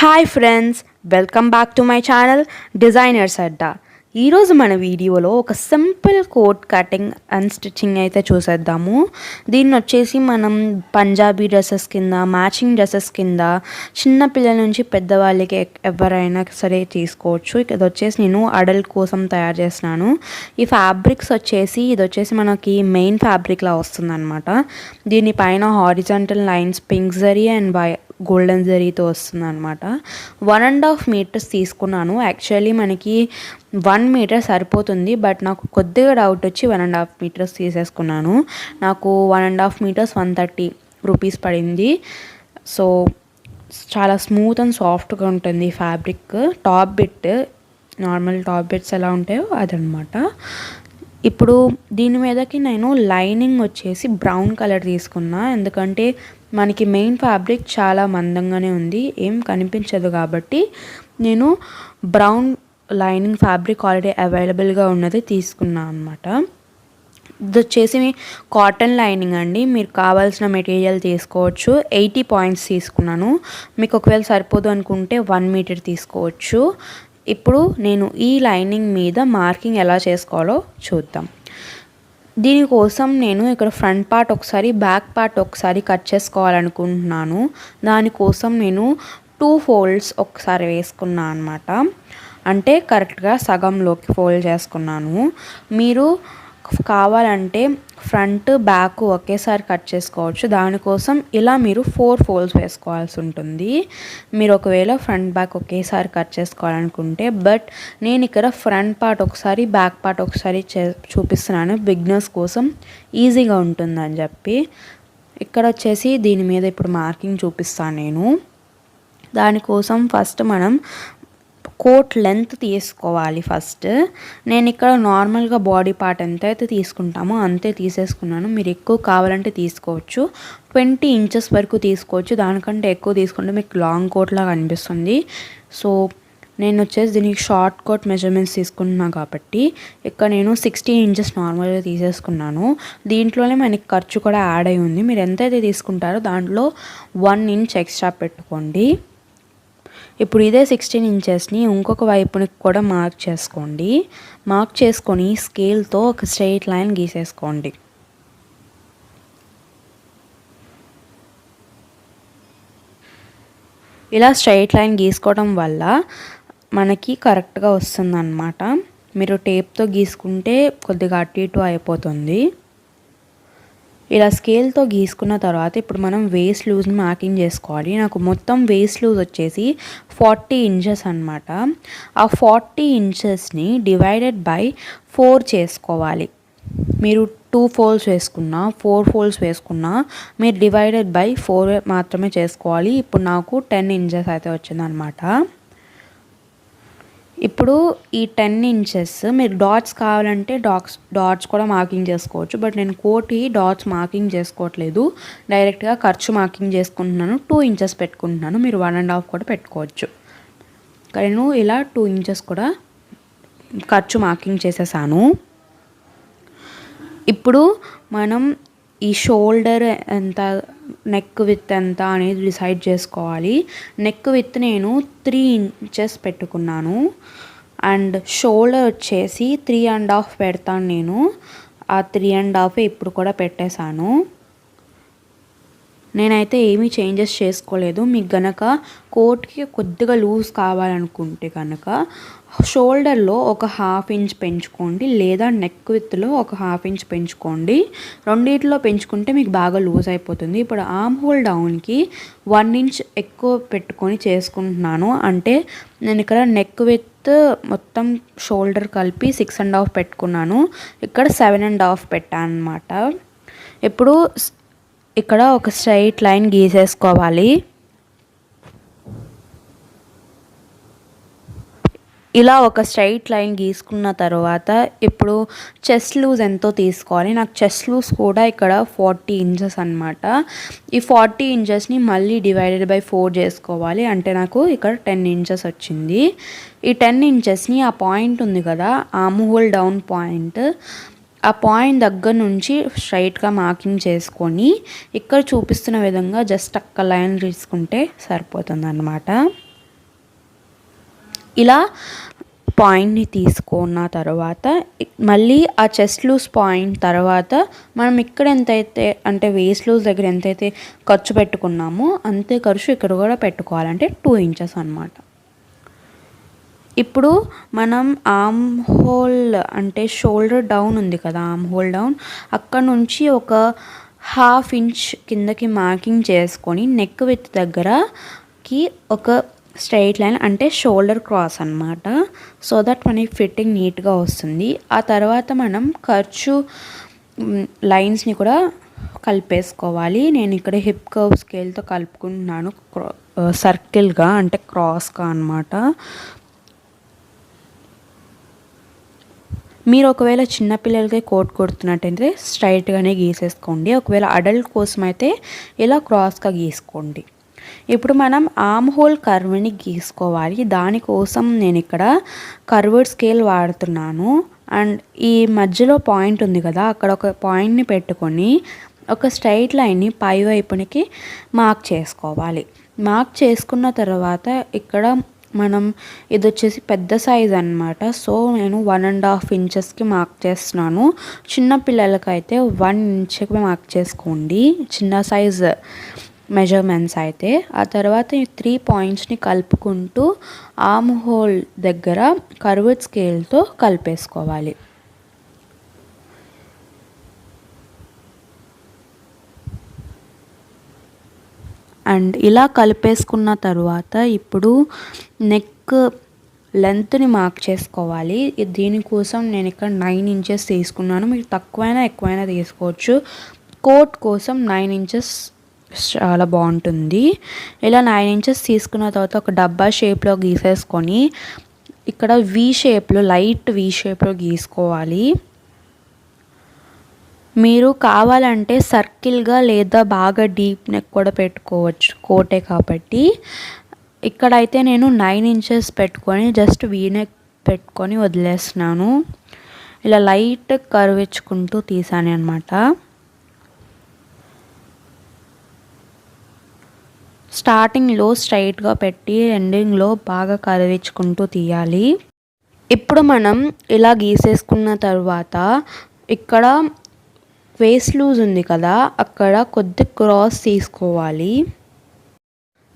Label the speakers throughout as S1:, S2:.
S1: Hi friends, welcome back to my channel designers Adda. ఈరోజు మన వీడియోలో ఒక simple coat cutting and stitching అయితే చూసేద్దాము. దీన్ని వచ్చేసి మనం పంజాబీ డ్రెస్సెస్ కింద, మ్యాచింగ్ డ్రెస్సెస్ కింద, చిన్నపిల్లల నుంచి పెద్దవాళ్ళకి ఎవరైనా సరే తీసుకోవచ్చు. ఇది వచ్చేసి నేను అడల్ట్ కోసం తయారు చేస్తున్నాను. ఈ ఫ్యాబ్రిక్స్ వచ్చేసి ఇది వచ్చేసి మనకి మెయిన్ ఫ్యాబ్రిక్లా వస్తుందన్నమాట. దీనిపైన horizontal lines pink zari and golden జరీతో వస్తుంది అనమాట. 1.5 మీటర్స్ తీసుకున్నాను. యాక్చువల్లీ మనకి 1 మీటర్ సరిపోతుంది, బట్ నాకు కొద్దిగా డౌట్ వచ్చి 1.5 మీటర్స్ తీసేసుకున్నాను. నాకు 1.5 మీటర్స్ 130 రూపీస్ పడింది. సో చాలా స్మూత్ అండ్ సాఫ్ట్గా ఉంటుంది fabric. Top bit, normal top bits ఎలా ఉంటాయో అదనమాట. ఇప్పుడు దీని మీదకి నేను లైనింగ్ వచ్చేసి బ్రౌన్ కలర్ తీసుకున్నా, ఎందుకంటే మనకి మెయిన్ ఫ్యాబ్రిక్ చాలా మందంగానే ఉంది, ఏం కనిపించదు. కాబట్టి నేను బ్రౌన్ లైనింగ్ ఫ్యాబ్రిక్ ఆల్రెడీ అవైలబుల్గా ఉన్నది తీసుకున్నాను అనమాట. ఇది వచ్చేసి కాటన్ లైనింగ్ అండి. మీరు కావాల్సిన మెటీరియల్ తీసుకోవచ్చు. 80 పాయింట్స్ తీసుకున్నాను. మీకు ఒకవేళ సరిపోదు అనుకుంటే 1 మీటర్ తీసుకోవచ్చు. ఇప్పుడు నేను ఈ లైనింగ్ మీద మార్కింగ్ ఎలా చేసుకోవాలో చూద్దాం. దీనికోసం నేను ఇక్కడ ఫ్రంట్ పార్ట్ ఒకసారి, బ్యాక్ పార్ట్ ఒకసారి కట్ చేసుకోవాలనుకుంటున్నాను. దానికోసం నేను 2 ఫోల్డ్స్ ఒకసారి వేసుకున్నాను అనమాట. అంటే కరెక్ట్గా సగంలోకి ఫోల్డ్ చేసుకున్నాను. మీరు కావాలంటే ఫ్రంట్ బ్యాక్ ఒకేసారి కట్ చేసుకోవచ్చు. దానికోసం ఇలా మీరు 4 ఫోల్డ్స్ వేసుకోవాల్సి ఉంటుంది. మీరు ఒకవేళ ఫ్రంట్ బ్యాక్ ఒకేసారి కట్ చేసుకోవాలనుకుంటే. బట్ నేను ఇక్కడ ఫ్రంట్ పార్ట్ ఒకసారి, బ్యాక్ పార్ట్ ఒకసారి చూపిస్తున్నాను, బిగినర్స్ కోసం ఈజీగా ఉంటుందని చెప్పి. ఇక్కడ వచ్చేసి దీని మీద ఇప్పుడు మార్కింగ్ చూపిస్తాను నేను. దానికోసం ఫస్ట్ మనం కోట్ లెంత్ తీసుకోవాలి. ఫస్ట్ నేను ఇక్కడ నార్మల్గా బాడీ పార్ట్ ఎంత అయితే తీసుకుంటామో అంతే తీసేసుకున్నాను. మీరు ఎక్కువ కావాలంటే తీసుకోవచ్చు. 20 ఇంచెస్ వరకు తీసుకోవచ్చు. దానికంటే ఎక్కువ తీసుకుంటే మీకు లాంగ్ కోట్ లాగా అనిపిస్తుంది. సో నేను వచ్చేసి దీనికి షార్ట్ కోట్ మెజర్మెంట్స్ తీసుకుంటున్నాను కాబట్టి ఇక్కడ నేను 16 ఇంచెస్ నార్మల్గా తీసేసుకున్నాను. దీంట్లోనే మనకి ఖర్చు కూడా యాడ్ అయి ఉంది. మీరు ఎంతైతే తీసుకుంటారో దాంట్లో 1 ఇంచ్ ఎక్స్ట్రా పెట్టుకోండి. ఇప్పుడు ఇదే 16 ఇంచెస్ని ఇంకొక వైపుని కూడా మార్క్ చేసుకోండి. మార్క్ చేసుకొని స్కేల్తో ఒక స్ట్రెయిట్ లైన్ గీసేసుకోండి. ఇలా స్ట్రెయిట్ లైన్ గీసుకోవడం వల్ల మనకి కరెక్ట్గా వస్తుందన్నమాట. మీరు టేప్తో గీసుకుంటే కొద్దిగా అటు ఇటు అయిపోతుంది. ఇలా స్కేల్తో గీసుకున్న తర్వాత ఇప్పుడు మనం వేస్ట్ లూజ్ని మార్కింగ్ చేసుకోవాలి. నాకు మొత్తం వేస్ట్ లూజ్ వచ్చేసి 40 ఇంచెస్ అనమాట. ఆ 40 ఇంచెస్ని డివైడెడ్ బై 4 చేసుకోవాలి. మీరు 2 ఫోల్డ్స్ వేసుకున్నా, 4 ఫోల్డ్స్ వేసుకున్నా మీరు డివైడెడ్ బై 4 మాత్రమే చేసుకోవాలి. ఇప్పుడు నాకు 10 ఇంచెస్ అయితే వచ్చిందనమాట. ఇప్పుడు ఈ 10 ఇంచెస్ మీరు డాట్స్ కావాలంటే డాట్స్ కూడా మార్కింగ్ చేసుకోవచ్చు. బట్ నేను కోటి డాట్స్ మార్కింగ్ చేసుకోవట్లేదు, డైరెక్ట్గా ఖర్చు మార్కింగ్ చేసుకుంటున్నాను. 2 ఇంచెస్ పెట్టుకుంటున్నాను. మీరు 1.5 కూడా పెట్టుకోవచ్చు. నేను ఇలా 2 ఇంచెస్ కూడా ఖర్చు మార్కింగ్ చేసేసాను. ఇప్పుడు మనం ఈ షోల్డర్ ఎంత, నెక్ విత్ ఎంత అనేది డిసైడ్ చేసుకోవాలి. నెక్ విత్ నేను 3 ఇంచెస్ పెట్టుకున్నాను. అండ్ షోల్డర్ వచ్చేసి 3.5 పెడతాను నేను. ఆ 3.5 ఇప్పుడు కూడా పెట్టేశాను. నేనైతే ఏమీ చేంజెస్ చేసుకోలేదు. మీకు గనక కోట్కి కొద్దిగా లూజ్ కావాలనుకుంటే కనుక షోల్డర్లో ఒక 1/2 ఇంచ్ పెంచుకోండి, లేదా నెక్ విత్లో ఒక 1/2 ఇంచ్ పెంచుకోండి. రెండిట్లో పెంచుకుంటే మీకు బాగా లూజ్ అయిపోతుంది. ఇప్పుడు ఆర్మ్ హోల్ డౌన్కి 1 ఇంచ్ ఎక్కువ పెట్టుకొని చేసుకుంటున్నాను. అంటే నేను ఇక్కడ నెక్ విత్ మొత్తం షోల్డర్ కలిపి 6.5 పెట్టుకున్నాను. ఇక్కడ 7.5 పెట్టాను అనమాట. ఇప్పుడు ఇక్కడ ఒక స్ట్రైట్ లైన్ గీసేసుకోవాలి. ఇలా ఒక స్ట్రైట్ లైన్ గీసుకున్న తర్వాత ఇప్పుడు చెస్ట్ లూజ్ ఎంతో తీసుకోవాలి. నాకు చెస్ట్ లూజ్ కూడా ఇక్కడ 40 ఇంచెస్ అనమాట. ఈ 40 ఇంచెస్ని మళ్ళీ డివైడెడ్ బై 4 చేసుకోవాలి. అంటే నాకు ఇక్కడ 10 ఇంచెస్ వచ్చింది. ఈ 10 ఇంచెస్ని ఆ పాయింట్ ఉంది కదా, ఆర్మ్ హోల్ డౌన్ పాయింట్, ఆ పాయింట్ దగ్గర నుంచి స్ట్రైట్గా మార్కింగ్ చేసుకొని ఇక్కడ చూపిస్తున్న విధంగా జస్ట్ అక్క లైన్ తీసుకుంటే సరిపోతుంది అన్నమాట. ఇలా పాయింట్ని తీసుకున్న తర్వాత మళ్ళీ ఆ చెస్ట్ లూజ్ పాయింట్ తర్వాత మనం ఇక్కడ ఎంతైతే అంటే వేస్ట్ లూజ్ దగ్గర ఎంతైతే ఖర్చు పెట్టుకున్నామో అంతే ఖర్చు ఇక్కడ కూడా పెట్టుకోవాలంటే 2 ఇంచెస్ అన్నమాట. ఇప్పుడు మనం ఆర్మ్ హోల్ అంటే షోల్డర్ డౌన్ ఉంది కదా, ఆర్మ్ హోల్ డౌన్ అక్కడ నుంచి ఒక 1/2 ఇంచ్ కిందకి మార్కింగ్ చేసుకొని నెక్ విత్ దగ్గరకి ఒక స్ట్రైట్ లైన్ అంటే షోల్డర్ క్రాస్ అన్నమాట. సో దట్ మనకి ఫిట్టింగ్ నీట్గా వస్తుంది. ఆ తర్వాత మనం ఖర్చు లైన్స్ని కూడా కలిపేసుకోవాలి. నేను ఇక్కడ హిప్ కర్వ్ స్కేల్తో కలుపుకుంటున్నాను సర్కిల్గా అంటే క్రాస్గా అన్నమాట. మీరు ఒకవేళ చిన్నపిల్లలకి కోట్ కొడుతున్నట్టయితే స్ట్రైట్గానే గీసేసుకోండి. ఒకవేళ అడల్ట్ కోసం అయితే ఇలా క్రాస్గా గీసుకోండి. ఇప్పుడు మనం ఆర్మ్ హోల్ కర్వ్ని గీసుకోవాలి. దానికోసం నేను ఇక్కడ కర్వ్డ్ స్కేల్ వాడుతున్నాను. అండ్ ఈ మధ్యలో పాయింట్ ఉంది కదా, అక్కడ ఒక పాయింట్ని పెట్టుకొని ఒక స్ట్రైట్ లైన్ని పై వైపునికి మార్క్ చేసుకోవాలి. మార్క్ చేసుకున్న తర్వాత ఇక్కడ మనం ఇది వచ్చేసి పెద్ద సైజ్ అన్నమాట. సో నేను 1.5 ఇంచెస్కి మార్క్ చేస్తున్నాను. చిన్న పిల్లలకైతే 1 ఇంచ్కి మార్క్ చేసుకోండి చిన్న సైజ్ మెజర్మెంట్స్ అయితే. ఆ తర్వాత ఈ 3 పాయింట్స్ని కలుపుకుంటూ ఆర్మ్ హోల్ దగ్గర కర్వ్డ్ స్కేల్తో కలిపేసుకోవాలి. అండ్ ఇలా కలిపేసుకున్న తర్వాత ఇప్పుడు నెక్ లెంత్ని మార్క్ చేసుకోవాలి. దీనికోసం నేను ఇక్కడ 9 ఇంచెస్ తీసుకున్నాను. మీరు తక్కువైనా ఎక్కువైనా తీసుకోవచ్చు. కోట్ కోసం 9 ఇంచెస్ చాలా బాగుంటుంది. ఇలా 9 ఇంచెస్ తీసుకున్న తర్వాత ఒక డబ్బా షేప్లో గీసేసుకొని ఇక్కడ వి షేప్లో లైట్ వి షేప్లో గీసుకోవాలి. మీరు కావాలంటే సర్కిల్గా లేదా బాగా డీప్ నెక్ కూడా పెట్టుకోవచ్చు కోటే కాబట్టి. ఇక్కడైతే నేను 9 ఇంచెస్ పెట్టుకొని జస్ట్ వీ నెక్ పెట్టుకొని వదిలేస్తున్నాను. ఇలా లైట్ కర్వ్ ఇచ్చుకుంటూ తీసాను అన్నమాట. స్టార్టింగ్లో స్ట్రైట్గా పెట్టి ఎండింగ్లో బాగా కర్వ్ ఇచ్చుకుంటూ తీయాలి. ఇప్పుడు మనం ఇలా గీసేసుకున్న తర్వాత ఇక్కడ వేస్ట్ లూజ్ ఉంది కదా, అక్కడ కొద్ది క్రాస్ తీసుకోవాలి.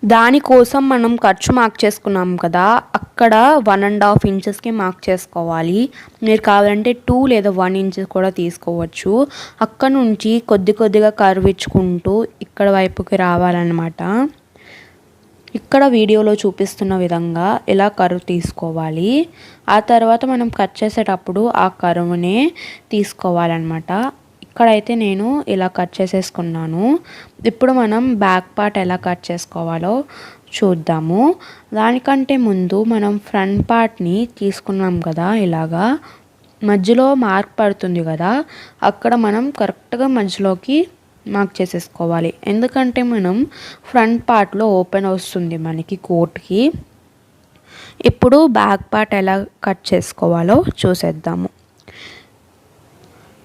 S1: దానికోసం మనం ఖర్చు మార్క్ చేసుకున్నాం కదా, అక్కడ 1.5 ఇంచెస్కి మార్క్ చేసుకోవాలి. మీరు కావాలంటే 2 లేదా 1 ఇంచెస్ కూడా తీసుకోవచ్చు. అక్కడ నుంచి కొద్దిగా కర్వ్ ఇచ్చుకుంటూ ఇక్కడ వైపుకి రావాలన్నమాట. ఇక్కడ వీడియోలో చూపిస్తున్న విధంగా ఇలా కర్వ్ తీసుకోవాలి. ఆ తర్వాత మనం కట్ చేసేటప్పుడు ఆ కర్వ్నే తీసుకోవాలన్నమాట. ఇక్కడైతే నేను ఇలా కట్ చేసేసుకున్నాను. ఇప్పుడు మనం బ్యాక్ పార్ట్ ఎలా కట్ చేసుకోవాలో చూద్దాము. దానికంటే ముందు మనం ఫ్రంట్ పార్ట్ని తీసుకున్నాం కదా, ఇలాగా మధ్యలో మార్క్ పడుతుంది కదా, అక్కడ మనం కరెక్ట్గా మధ్యలోకి మార్క్ చేసేసుకోవాలి. ఎందుకంటే మనం ఫ్రంట్ పార్ట్లో ఓపెన్ వస్తుంది మనకి కోట్కి. ఇప్పుడు బ్యాక్ పార్ట్ ఎలా కట్ చేసుకోవాలో చూసేద్దాము.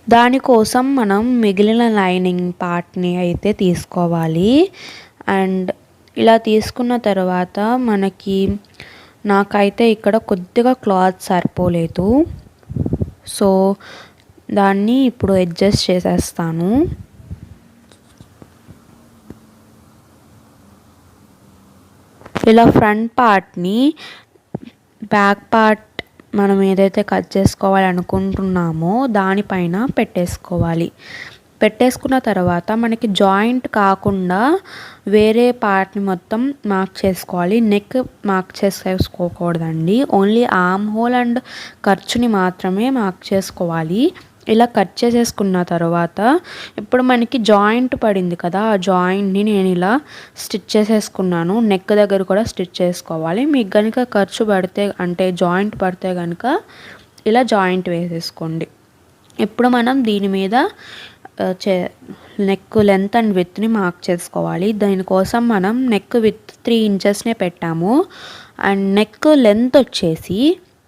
S1: దానికోసం మనం మిగిలిన లైనింగ్ పార్ట్ని అయితే తీసుకోవాలి. అండ్ ఇలా తీసుకున్న తర్వాత నాకైతే ఇక్కడ కొద్దిగా క్లాత్ సరిపోలేదు. సో దాన్ని ఇప్పుడు అడ్జస్ట్ చేసేస్తాను. ఇలా ఫ్రంట్ పార్ట్ని బ్యాక్ పార్ట్ మనం ఏదైతే కట్ చేసుకోవాలనుకుంటున్నామో దానిపైన పెట్టేసుకోవాలి. పెట్టేసుకున్న తర్వాత మనకి జాయింట్ కాకుండా వేరే పార్ట్ని మొత్తం మార్క్ చేసుకోవాలి. నెక్ మార్క్ చేసుకోకూడదండి. ఓన్లీ ఆర్మ్ హోల్ అండ్ ఖర్చుని మాత్రమే మార్క్ చేసుకోవాలి. ఇలా కట్ చేసేసుకున్న తర్వాత ఇప్పుడు మనకి జాయింట్ పడింది కదా, ఆ జాయింట్ని నేను ఇలా స్టిచ్ చేసేసుకున్నాను. నెక్ దగ్గర కూడా స్టిచ్ చేసుకోవాలి. మీకు కనుక ఖర్చు పడితే అంటే జాయింట్ పడితే కనుక ఇలా జాయింట్ వేసేసుకోండి. ఇప్పుడు మనం దీని మీద నెక్ లెంత్ అండ్ విత్ని మార్క్ చేసుకోవాలి. దీనికోసం మనం నెక్ విత్ 3 ఇంచెస్నే పెట్టాము. అండ్ నెక్ లెంత్ వచ్చేసి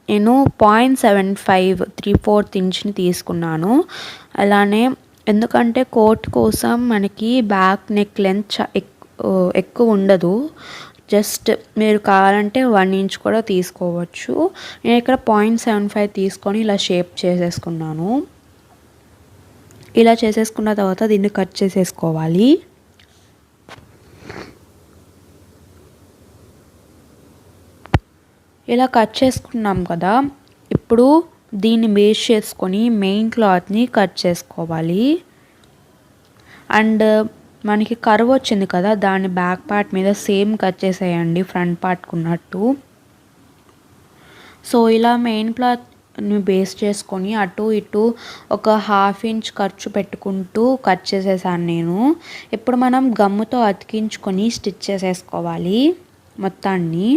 S1: నేను 0.75 3/4 ఇంచ్ని తీసుకున్నాను. అలానే ఎందుకంటే కోట్ కోసం మనకి బ్యాక్ నెక్ లెంత్ ఎక్కువ ఉండదు. జస్ట్ మీరు కావాలంటే 1 ఇంచ్ కూడా తీసుకోవచ్చు. నేను ఇక్కడ 0.75 తీసుకొని ఇలా షేప్ చేసేసుకున్నాను. ఇలా చేసేసుకున్న తర్వాత దీన్ని కట్ చేసేసుకోవాలి. ఇలా కట్ చేసుకున్నాం కదా, ఇప్పుడు దీన్ని బేస్ చేసుకొని మెయిన్ క్లాత్ని కట్ చేసుకోవాలి. అండ్ మనకి కర్వ్ వచ్చింది కదా, దాని బ్యాక్ పార్ట్ మీద సేమ్ కట్ చేసేయండి ఫ్రంట్ పార్ట్కి ఉన్నట్టు. సో ఇలా మెయిన్ క్లాత్ని బేస్ చేసుకొని అటు ఇటు ఒక 1/2 ఇంచ్ ఖర్చు పెట్టుకుంటూ కట్ చేసేసాను నేను. ఇప్పుడు మనం గమ్ముతో అతికించుకొని స్టిచ్ చేసేసుకోవాలి మొత్తాన్ని.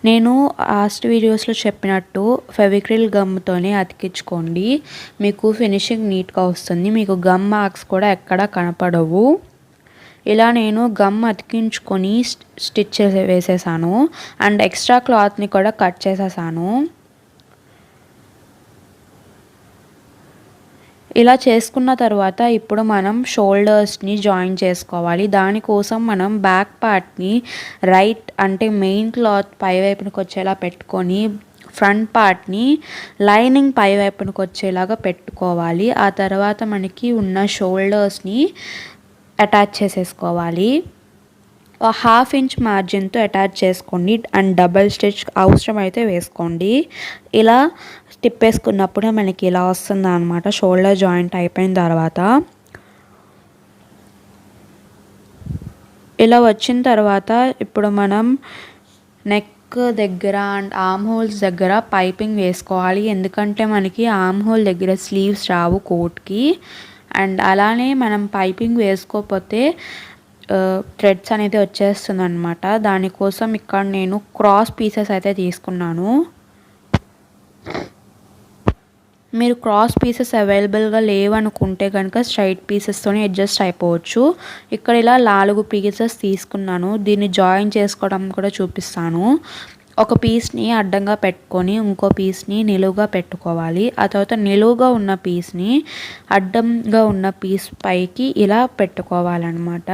S1: నేను లాస్ట్ వీడియోస్లో చెప్పినట్టు ఫెవిక్రిల్ గమ్తోనే అతికించుకోండి, మీకు ఫినిషింగ్ నీట్గా వస్తుంది. మీకు గమ్ మార్క్స్ కూడా ఎక్కడ కనపడవు. ఇలా నేను గమ్ అతికించుకొని స్టిచ్ వేసేసాను. అండ్ ఎక్స్ట్రా క్లాత్ని కూడా కట్ చేసేసాను. ఇలా చేసుకున్న తర్వాత ఇప్పుడు మనం షోల్డర్స్ని జాయిన్ చేసుకోవాలి. దానికోసం మనం బ్యాక్ పార్ట్ని రైట్ అంటే మెయిన్ క్లాత్ పై వైపునికి వచ్చేలా పెట్టుకొని ఫ్రంట్ పార్ట్ని లైనింగ్ పై వైపునికి వచ్చేలాగా పెట్టుకోవాలి. ఆ తర్వాత మనకి ఉన్న షోల్డర్స్ని అటాచ్ చేసేసుకోవాలి. 1/2 ఇంచ్ మార్జిన్తో అటాచ్ చేసుకోండి అండ్ డబల్ స్టిచ్ అవసరం అయితే వేసుకోండి. ఇలా తిప్పేసుకున్నప్పుడు మనకి ఇలా వస్తుంది అన్నమాట. షోల్డర్ జాయింట్ అయిపోయిన తర్వాత ఇలా వచ్చిన తర్వాత ఇప్పుడు మనం నెక్ దగ్గర అండ్ ఆర్మ్ హోల్స్ దగ్గర పైపింగ్ వేసుకోవాలి. ఎందుకంటే మనకి ఆర్మ్ హోల్ దగ్గర స్లీవ్స్ రావు కోట్కి. అండ్ అలానే మనం పైపింగ్ వేసుకోకపోతే థ్రెడ్స్ అనేది వచ్చేస్తుంది అనమాట. దానికోసం ఇక్కడ నేను క్రాస్ పీసెస్ అయితే తీసుకున్నాను. మీరు క్రాస్ పీసెస్ అవైలబుల్గా లేవనుకుంటే కనుక స్ట్రైట్ పీసెస్తోనే అడ్జస్ట్ అయిపోవచ్చు. ఇక్కడ ఇలా 4 పీసెస్ తీసుకున్నాను. దీన్ని జాయిన్ చేసుకోవడం కూడా చూపిస్తాను. ఒక పీస్ని అడ్డంగా పెట్టుకొని ఇంకో పీస్ని నిలువుగా పెట్టుకోవాలి. ఆ తర్వాత నిలువుగా ఉన్న పీస్ని అడ్డంగా ఉన్న పీస్ పైకి ఇలా పెట్టుకోవాలన్నమాట.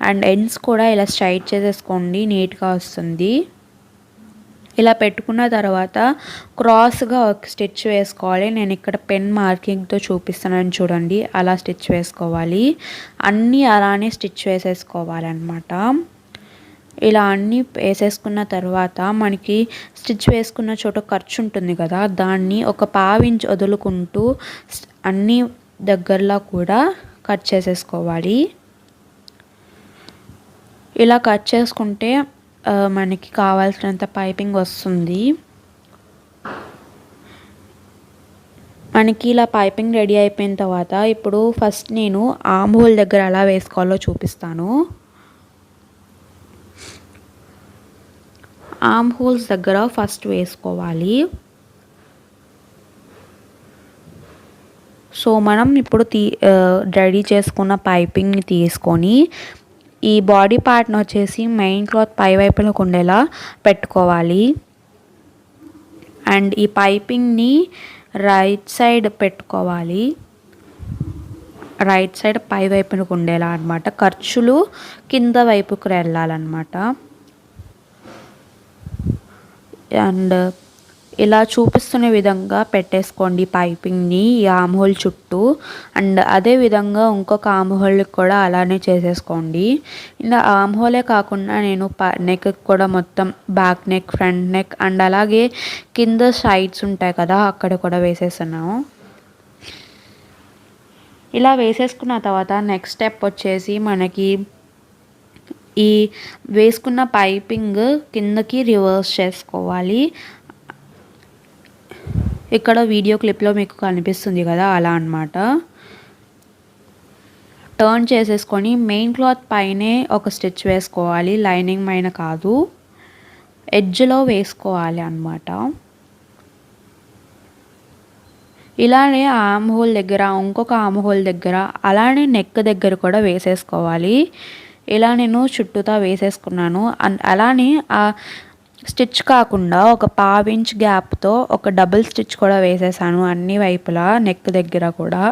S1: అండ్ ఎండ్స్ కూడా ఇలా స్ట్రైట్ చేసేసుకోండి, నీట్గా వస్తుంది. ఇలా పెట్టుకున్న తర్వాత క్రాస్గా ఒక స్టిచ్ వేసుకోవాలి. నేను ఇక్కడ పెన్ మార్కింగ్తో చూపిస్తున్నాను చూడండి, అలా స్టిచ్ వేసుకోవాలి. అన్నీ అలానే స్టిచ్ వేసేసుకోవాలన్నమాట. ఇలా అన్నీ వేసేసుకున్న తర్వాత మనకి స్టిచ్ వేసుకున్న చోట ఖర్చు ఉంటుంది కదా, దాన్ని ఒక 1/2 ఇంచ్ వదులుకుంటూ అన్ని దగ్గరలో కూడా కట్ చేసేసుకోవాలి. ఇలా కట్ చేసుకుంటే మనకి కావాల్సినంత పైపింగ్ వస్తుంది. మనకి ఇలా పైపింగ్ రెడీ అయిపోయిన తర్వాత ఇప్పుడు ఫస్ట్ నేను ఆర్మ్ హోల్ దగ్గర ఎలా వేసుకోవాలో చూపిస్తాను. ఆర్మ్ హోల్స్ దగ్గర ఫస్ట్ వేసుకోవాలి. సో మనం ఇప్పుడు రెడీ చేసుకున్న పైపింగ్ని తీసుకొని ఈ బాడీ పార్ట్ని వచ్చేసి మెయిన్ క్లాత్ పై వైపులకు ఉండేలా పెట్టుకోవాలి. అండ్ ఈ పైపింగ్ని రైట్ సైడ్ పెట్టుకోవాలి. రైట్ సైడ్ పై వైపునకు ఉండేలా అనమాట. ఖర్చులు కింద వైపుకు వెళ్ళాలన్నమాట. అండ్ ఇలా చూపిస్తున్న విధంగా పెట్టేసుకోండి పైపింగ్ని ఈ ఆర్మ్ హోల్ చుట్టూ. అండ్ అదే విధంగా ఇంకొక ఆర్మ్ హోల్కి కూడా అలానే చేసేసుకోండి. ఇలా ఆర్మ్ హోలే కాకుండా నేను నెక్ కూడా మొత్తం back neck, front neck and అలాగే కింద సైడ్స్ ఉంటాయి కదా, అక్కడ కూడా వేసేస్తున్నాను. ఇలా వేసేసుకున్న తర్వాత నెక్స్ట్ స్టెప్ వచ్చేసి మనకి ఈ వేసుకున్న పైపింగ్ కిందకి రివర్స్ చేసుకోవాలి. ఇక్కడ వీడియో క్లిప్లో మీకు కనిపిస్తుంది కదా, అలా అన్నమాట. టర్న్ చేసేసుకొని మెయిన్ క్లాత్ పైనే ఒక స్టిచ్ వేసుకోవాలి, లైనింగ్ పైన కాదు, ఎడ్జ్లో వేసుకోవాలి అన్నమాట. ఇలానే ఆర్మ్ హోల్ దగ్గర, ఇంకొక ఆర్మ్ హోల్ దగ్గర, అలానే నెక్ దగ్గర కూడా వేసేసుకోవాలి. ఇలా నేను చుట్టూతా వేసేసుకున్నాను. అలానే ఆ స్టిచ్ కాకుండా ఒక 1/2 ఇంచ్ గ్యాప్తో ఒక డబుల్ స్టిచ్ కూడా వేసేసాను అన్ని వైపులా, నెక్ దగ్గర కూడా,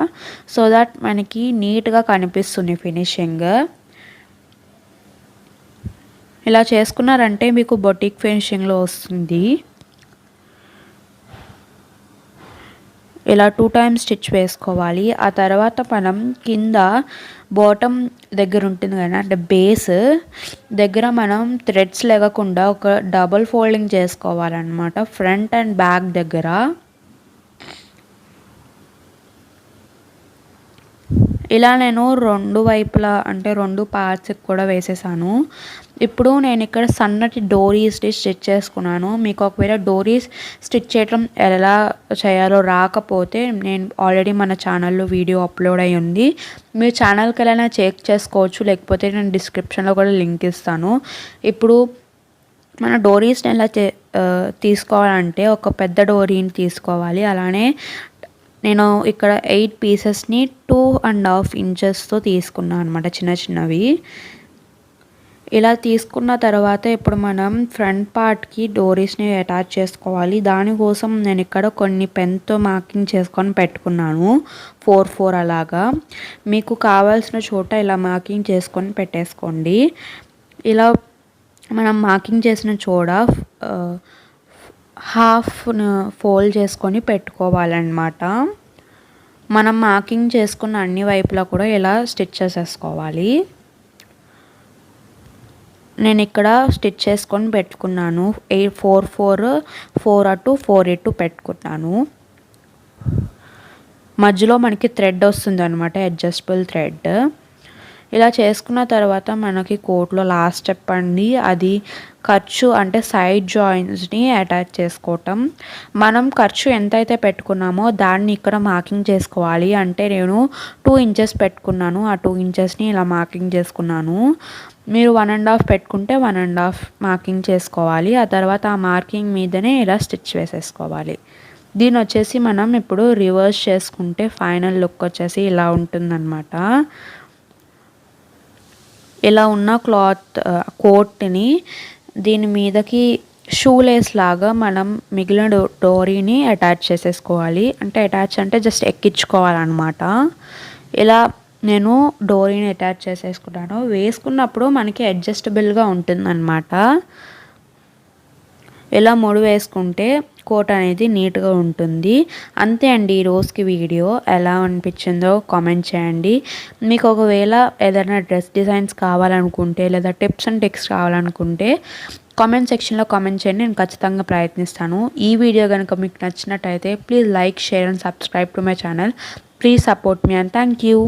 S1: సో దట్ మనకి నీట్గా కనిపిస్తుంది ఫినిషింగ్. ఇలా చేసుకున్నారంటే మీకు బొటిక్ ఫినిషింగ్లో వస్తుంది. ఇలా 2 టైమ్స్ స్టిచ్ వేసుకోవాలి. ఆ తర్వాత మనం కింద బాటమ్ దగ్గర ఉంటుంది కదా, అంటే బేస్ దగ్గర మనం థ్రెడ్స్ లేకుండా ఒక డబుల్ ఫోల్డింగ్ చేసుకోవాలన్నమాట ఫ్రంట్ అండ్ బ్యాక్ దగ్గర. ఇలా నేను 2 వైపులా అంటే 2 పార్ట్స్కి కూడా వేసేసాను. ఇప్పుడు నేను ఇక్కడ సన్నటి డోరీస్ని స్టిచ్ చేసుకున్నాను. మీకు ఒకవేళ డోరీస్ స్టిచ్ చేయడం ఎలా చేయాలో రాకపోతే నేను ఆల్రెడీ మన ఛానల్లో వీడియో అప్లోడ్ అయ్యి ఉంది. మీ ఛానల్కి వెళ్ళైనా చెక్ చేసుకోవచ్చు, లేకపోతే నేను డిస్క్రిప్షన్లో కూడా లింక్ ఇస్తాను. ఇప్పుడు మన డోరీస్ని ఎలా తీసుకోవాలంటే ఒక పెద్ద డోరీని తీసుకోవాలి. అలానే నేను ఇక్కడ 8 పీసెస్ని 2.5 ఇంచెస్తో తీసుకున్నాను అనమాట, చిన్న చిన్నవి. ఇలా తీసుకున్న తర్వాత ఇప్పుడు మనం ఫ్రంట్ పార్ట్కి డోరీస్ని అటాచ్ చేసుకోవాలి. దానికోసం నేను ఇక్కడ కొన్ని పెన్తో మార్కింగ్ చేసుకొని పెట్టుకున్నాను, 4 అలాగా. మీకు కావాల్సిన చోట ఇలా మార్కింగ్ చేసుకొని పెట్టేసుకోండి. ఇలా మనం మార్కింగ్ చేసిన చోట హాఫ్ ఫోల్డ్ చేసుకొని పెట్టుకోవాలన్నమాట. మనం మార్కింగ్ చేసుకున్న అన్ని వైపులా కూడా ఇలా స్టిచ్ చేసేసుకోవాలి. నేను ఇక్కడ స్టిచ్ చేసుకొని పెట్టుకున్నాను. 4 అటు 4 ఇటు పెట్టుకున్నాను. మధ్యలో మనకి థ్రెడ్ వస్తుంది అనమాట, అడ్జస్టబుల్ థ్రెడ్. ఇలా చేసుకున్న తర్వాత మనకి కోట్లో లాస్ట్ స్టెప్ అండి, అది ఖర్చు అంటే సైడ్ జాయింట్స్ని అటాచ్ చేసుకోవటం. మనం ఖర్చు ఎంతైతే పెట్టుకున్నామో దాన్ని ఇక్కడ మార్కింగ్ చేసుకోవాలి. అంటే నేను 2 ఇంచెస్ పెట్టుకున్నాను, ఆ 2 ఇంచెస్ని ఇలా మార్కింగ్ చేసుకున్నాను. మీరు 1.5 పెట్టుకుంటే 1.5 మార్కింగ్ చేసుకోవాలి. ఆ తర్వాత ఆ మార్కింగ్ మీదనే ఇలా స్టిచ్ వేసేసుకోవాలి. దీని వచ్చేసి మనం ఇప్పుడు రివర్స్ చేసుకుంటే ఫైనల్ లుక్ వచ్చేసి ఇలా ఉంటుందన్నమాట. ఇలా ఉన్న కోట్ని దీని మీదకి షూలేస్ లాగా మనం మిగిలిన డోరీని అటాచ్ చేసేసుకోవాలి. అంటే అటాచ్ అంటే జస్ట్ ఎక్కించుకోవాలన్నమాట. ఇలా నేను డోరీని అటాచ్ చేసేసుకున్నాను. వేసుకున్నప్పుడు మనకి అడ్జస్టబుల్గా ఉంటుందన్నమాట. ఇలా ముడి వేసుకుంటే కోట్ అనేది నీట్గా ఉంటుంది. అంతే అండి ఈ రోజుకి వీడియో. ఎలా అనిపించిందో కామెంట్ చేయండి. మీకు ఒకవేళ ఏదైనా డ్రెస్ డిజైన్స్ కావాలనుకుంటే లేదా టిప్స్ అండ్ ట్రిక్స్ కావాలనుకుంటే కామెంట్ సెక్షన్లో కామెంట్ చేయండి, నేను ఖచ్చితంగా ప్రయత్నిస్తాను. ఈ వీడియో కనుక మీకు నచ్చినట్టయితే please like, share and subscribe to my channel. Please support me and thank you.